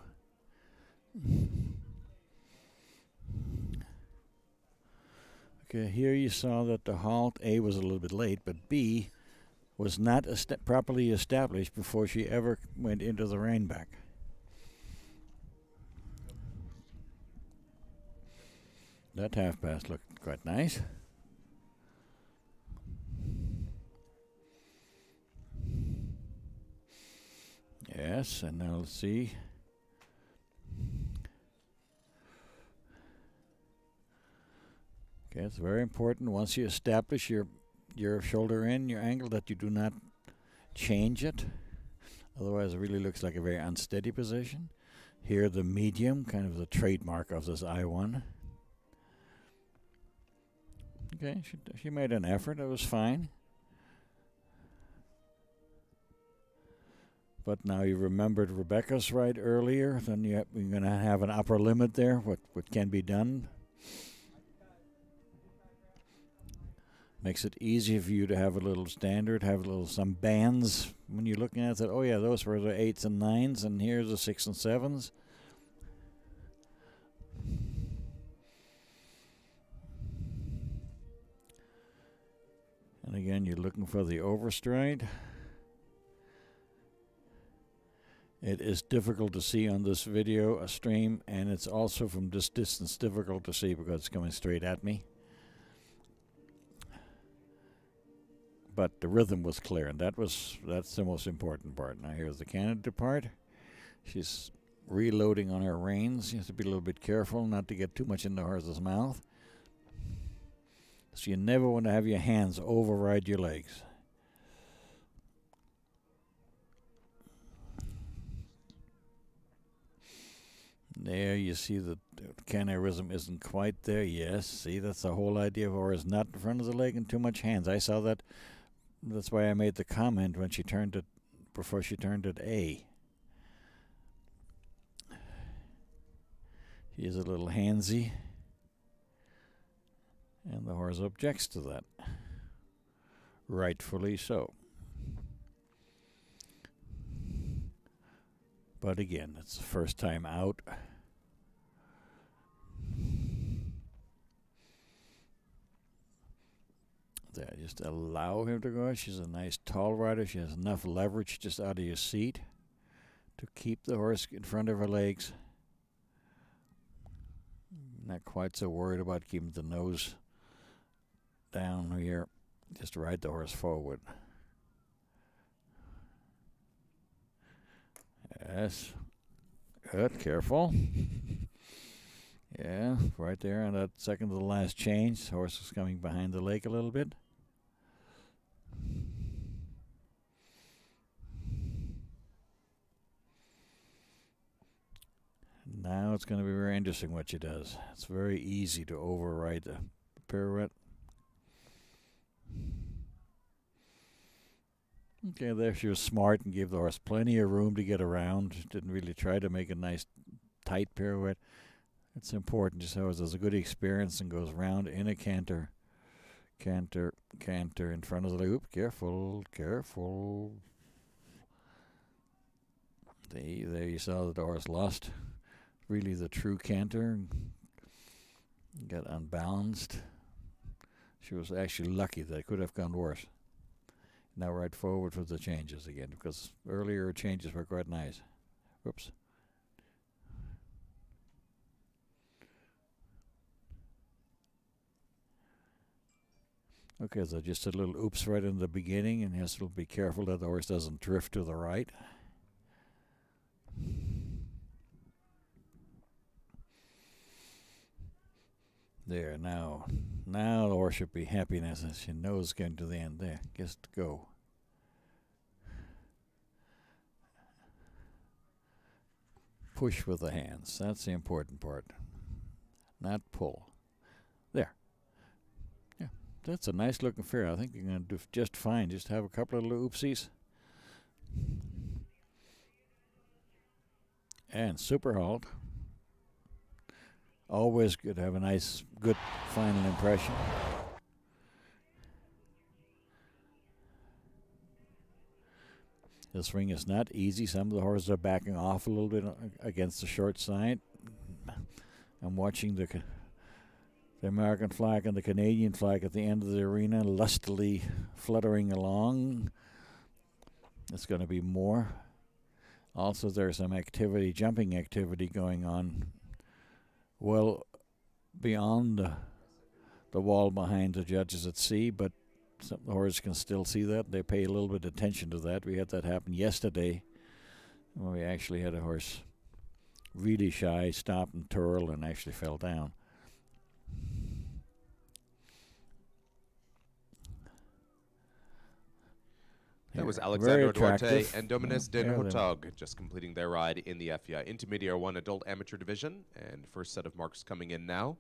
Okay, here you saw that the halt, A, was a little bit late, but B was not properly established before she ever went into the reinback. That half pass looked quite nice. Yes, and now let's see. Okay, it's very important once you establish your shoulder in, your angle, that you do not change it. Otherwise, it really looks like a very unsteady position. Here, the medium, kind of the trademark of this I1. Okay, she made an effort. It was fine. But now you remembered Rebecca's ride earlier. Then you're going to have an upper limit there, what can be done. Makes it easy for you to have a little standard, have some bands when you're looking at it. Oh yeah, those were the 8s and 9s, and here's the 6s and 7s. And again, you're looking for the overstride. It is difficult to see on this video, stream, and it's also from this distance difficult to see because it's coming straight at me. But the rhythm was clear, and that's the most important part. Now here's the candidate part. She's reloading on her reins. You have to be a little bit careful not to get too much in the horse's mouth. So you never want to have your hands override your legs. There you see the canarism isn't quite there. Yes, see, that's the whole idea of horse not in front of the leg and too much hands. I saw that. That's why I made the comment when she turned it, before she turned it A. She is a little handsy, and the horse objects to that. Rightfully so. But again, it's the first time out. There, just allow him to go. She's a nice tall rider. She has enough leverage just out of your seat to keep the horse in front of her legs. Not quite so worried about keeping the nose down here. Just ride the horse forward. Yes. Good, careful. Yeah, right there on that second to the last change. The horse is coming behind the leg a little bit. Now it's going to be very interesting what she does. It's very easy to override the pirouette. Okay, there she was smart and gave the horse plenty of room to get around. She didn't really try to make a nice tight pirouette. It's important just how it has a good experience and goes round in a canter. Canter, canter in front of the loop. Careful, careful. There you saw that the horse lost really the true canter. Got unbalanced. She was actually lucky that it could have gone worse. Now right forward for the changes again, because earlier changes were quite nice. Whoops. Okay, so just a little oops right in the beginning, and has to be careful that the horse doesn't drift to the right. There, now the horse should be happy as she knows going to the end. There, just go. Push with the hands. That's the important part. Not pull. There. Yeah, that's a nice looking fair. I think you're going to do just fine. Just have a couple of little oopsies. And super halt. Always good to have a nice, good final impression. This ring is not easy. Some of the horses are backing off a little bit against the short side. I'm watching the American flag and the Canadian flag at the end of the arena lustily fluttering along. It's going to be more. Also, there's some activity, jumping activity going on well beyond the wall behind the judges at sea, but some of the horses can still see that. They pay a little bit of attention to that. We had that happen yesterday when we actually had a horse really shy, stop and twirl, and actually fell down. That was Alexandra Duarte and Dominus Den Hotog just completing their ride in the FEI Intermediare 1 Adult Amateur Division. And first set of marks coming in now.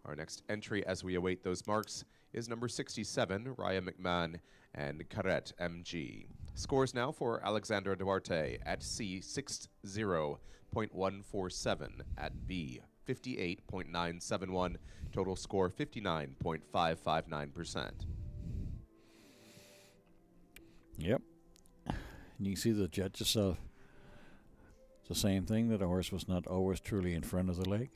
Our next entry as we await those marks is number 67, Raya McMahon and Carrette MG. Scores now for Alexandra Duarte at C, 60.147, at B, 58.971, total score 59.559%. Yep. And you can see the judges saw the same thing, that a horse was not always truly in front of the leg.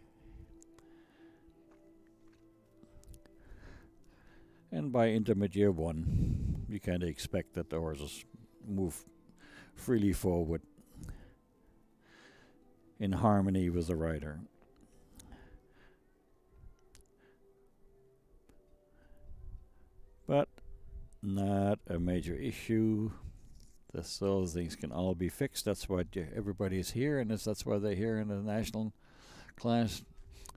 And by Intermediare 1, you kind of expect that the horses move freely forward in harmony with the rider. But not a major issue. Those things can all be fixed. That's why everybody is here, and that's why they're here in the national class.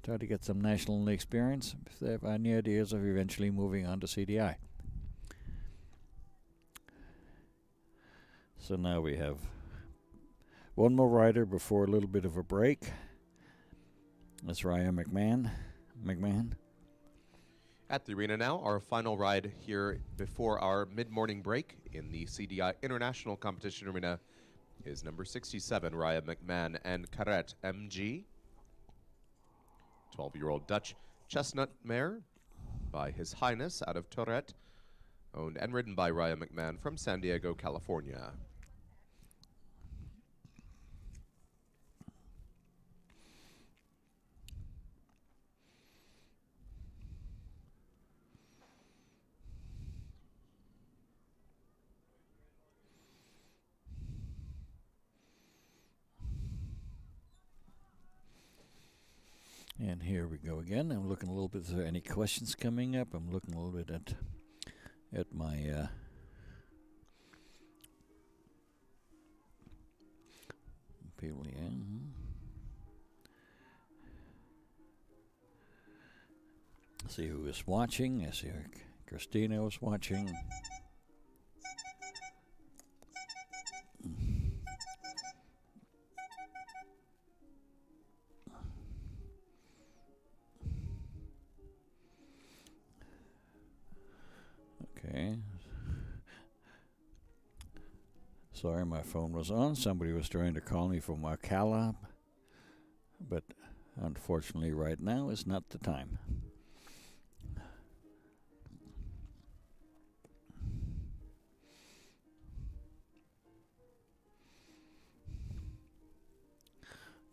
Try to get some national experience if they have any ideas of eventually moving on to CDI. So now we have one more rider before a little bit of a break. That's Raya McMahon. At the arena now, our final ride here before our mid-morning break in the CDI International Competition Arena is number 67, Raya McMahon and Carrette MG. 12-year-old Dutch chestnut mare by His Highness out of Tourette, owned and ridden by Raya McMahon from San Diego, California. And here we go again. I'm looking a little bit, is there any questions coming up? I'm looking a little bit at my people, yeah. See who is watching. I see Christina was watching. Sorry, my phone was on. Somebody was trying to call me from Wakala, but unfortunately right now is not the time.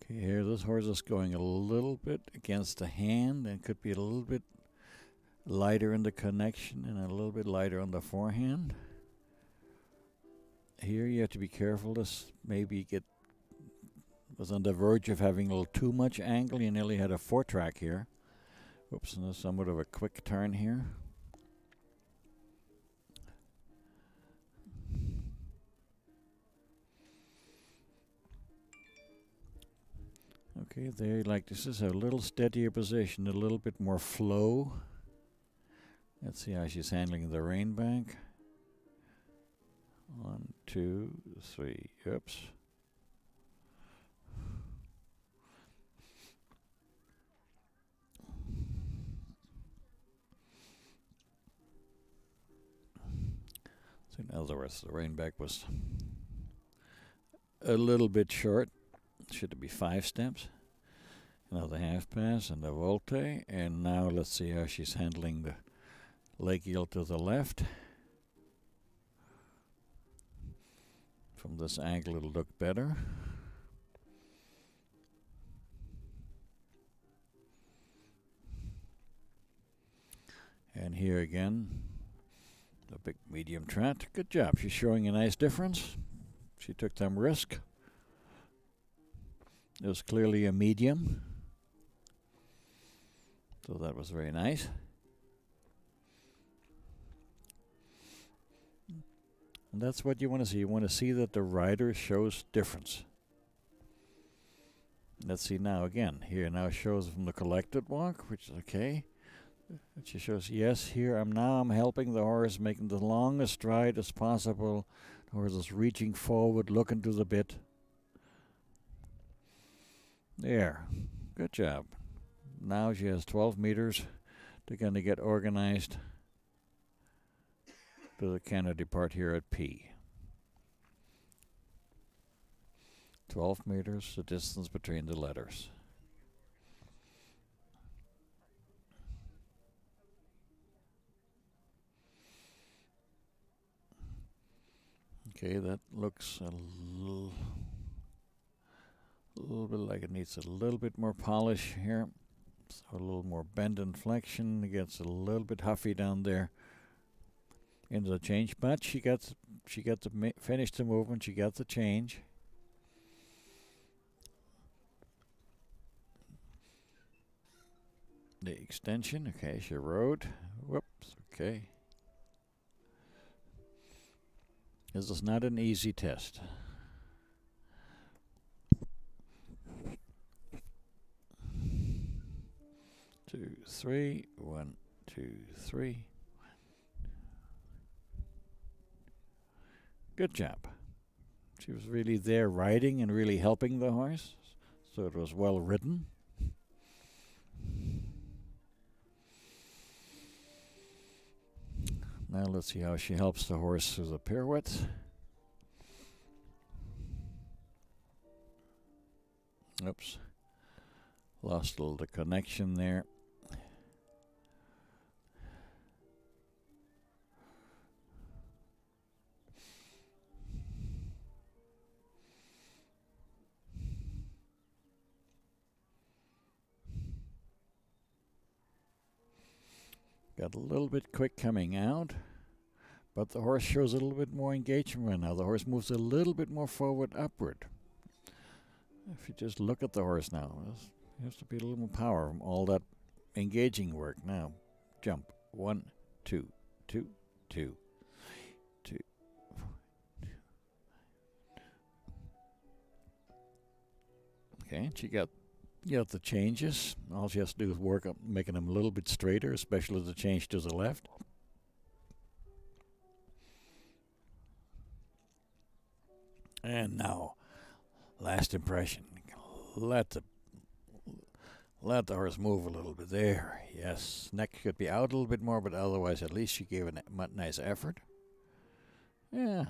Okay, here this horse is going a little bit against the hand and could be a little bit lighter in the connection and a little bit lighter on the forehand. Here you have to be careful. This maybe was on the verge of having a little too much angle. You nearly had a 4-track here. Oops, and there's somewhat of a quick turn here. Okay, there, like this is a little steadier position, a little bit more flow. Let's see how she's handling the rein bank. 1, 2, 3, oops. So in other words, the rein back was a little bit short. Should be 5 steps. Another half pass and a volte. And now let's see how she's handling the leg heel to the left. From this angle it'll look better. And here again, the big medium trot. Good job. She's showing a nice difference. She took some risk. It was clearly a medium. So that was very nice. And that's what you want to see. You want to see that the rider shows difference. Let's see now again. Here now shows from the collected walk, which is okay. She shows, yes, here I'm helping the horse, making the longest stride as possible. The horse is reaching forward, looking to the bit. There. Good job. Now she has 12 meters to kind of get organized to the Kennedy part here at P. 12 meters, the distance between the letters. Okay, that looks a little bit like it needs a little bit more polish here. So a little more bend and flexion. It gets a little bit huffy down there into the change, but she got to finish the movement. She got the change. The extension, okay, she rode. Whoops, okay. This is not an easy test. Two, three, 1, 2, 3. Good job. She was really there riding and really helping the horse, so it was well ridden. Now let's see how she helps the horse through the pirouettes. Oops. Lost a little the connection there. Got a little bit quick coming out, but the horse shows a little bit more engagement right now. The horse moves a little bit more forward upward. If you just look at the horse now, there has to be a little more power from all that engaging work. Now, jump. 1, 2, 2, 2, 2. Okay, she got the changes. All she has to do is work up making them a little bit straighter, especially the change to the left. And now, last impression. Let the horse move a little bit there. Yes, neck could be out a little bit more, but otherwise at least she gave a nice effort. Yeah.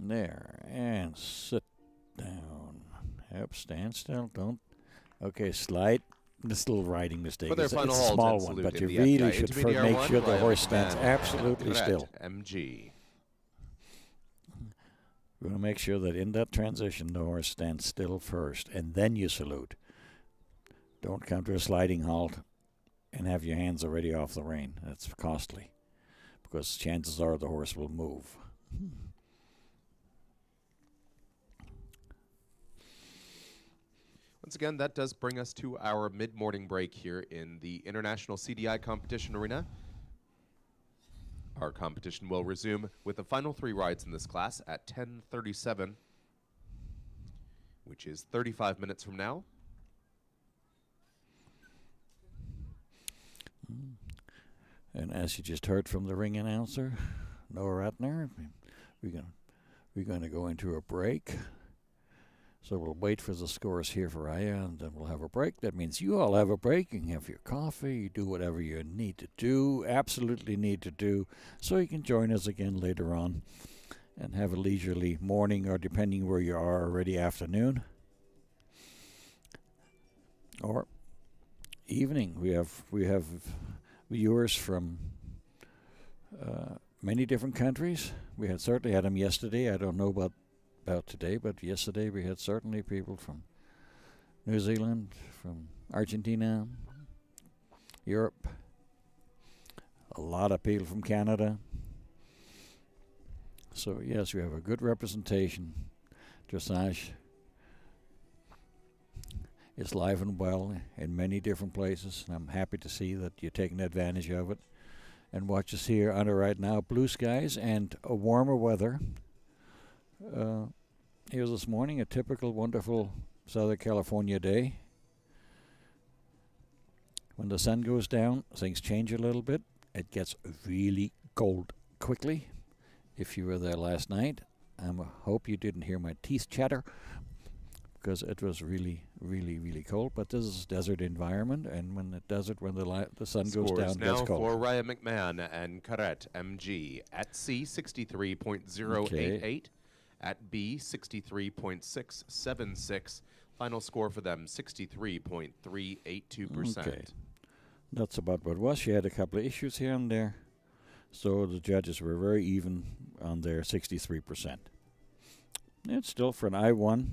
There, and sit down. Yep, stand still. Don't. Okay, slide. This little riding mistake. For their It's final a hold small and one, salute but in you the really FEI should Intermediare make one, sure the Ryan horse stands McMahon absolutely and still. MG. You want to make sure that in that transition, the horse stands still first, and then you salute. Don't come to a sliding halt and have your hands already off the rein. That's costly, because chances are the horse will move. Once again, that does bring us to our mid-morning break here in the International CDI Competition Arena. Our competition will resume with the final 3 rides in this class at 10:37, which is 35 minutes from now. And as you just heard from the ring announcer, Noah Ratner, we're going to go into a break. So we'll wait for the scores here for Aya, and then we'll have a break. That means you all have a break. You can have your coffee. You do whatever you need to do, absolutely need to do, so you can join us again later on and have a leisurely morning, or depending where you are, already afternoon or evening. We have viewers from many different countries. We certainly had them yesterday. I don't know about today, but yesterday we had certainly people from New Zealand, from Argentina, Europe, a lot of people from Canada. So yes, we have a good representation. Dressage is live and well in many different places, and I'm happy to see that you're taking advantage of it. And watch us here under right now, blue skies and a warmer weather. Here's this morning, a typical wonderful Southern California day. When the sun goes down, things change a little bit. It gets really cold quickly. If you were there last night, I hope you didn't hear my teeth chatter, because it was really, really, really cold. But this is a desert environment, and when the sun goes down, it gets now cold. for Ryan McMahon and Correct MG at C 63.088. At B, 63.676. Final score for them, 63.382%. Okay. That's about what it was. She had a couple of issues here and there, so the judges were very even on their 63%. It's still, for an I1,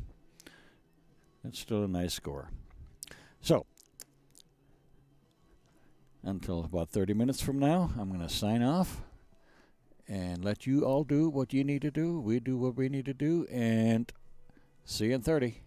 it's still a nice score. So, until about 30 minutes from now, I'm going to sign off and let you all do what you need to do. We do what we need to do, and see you in 30.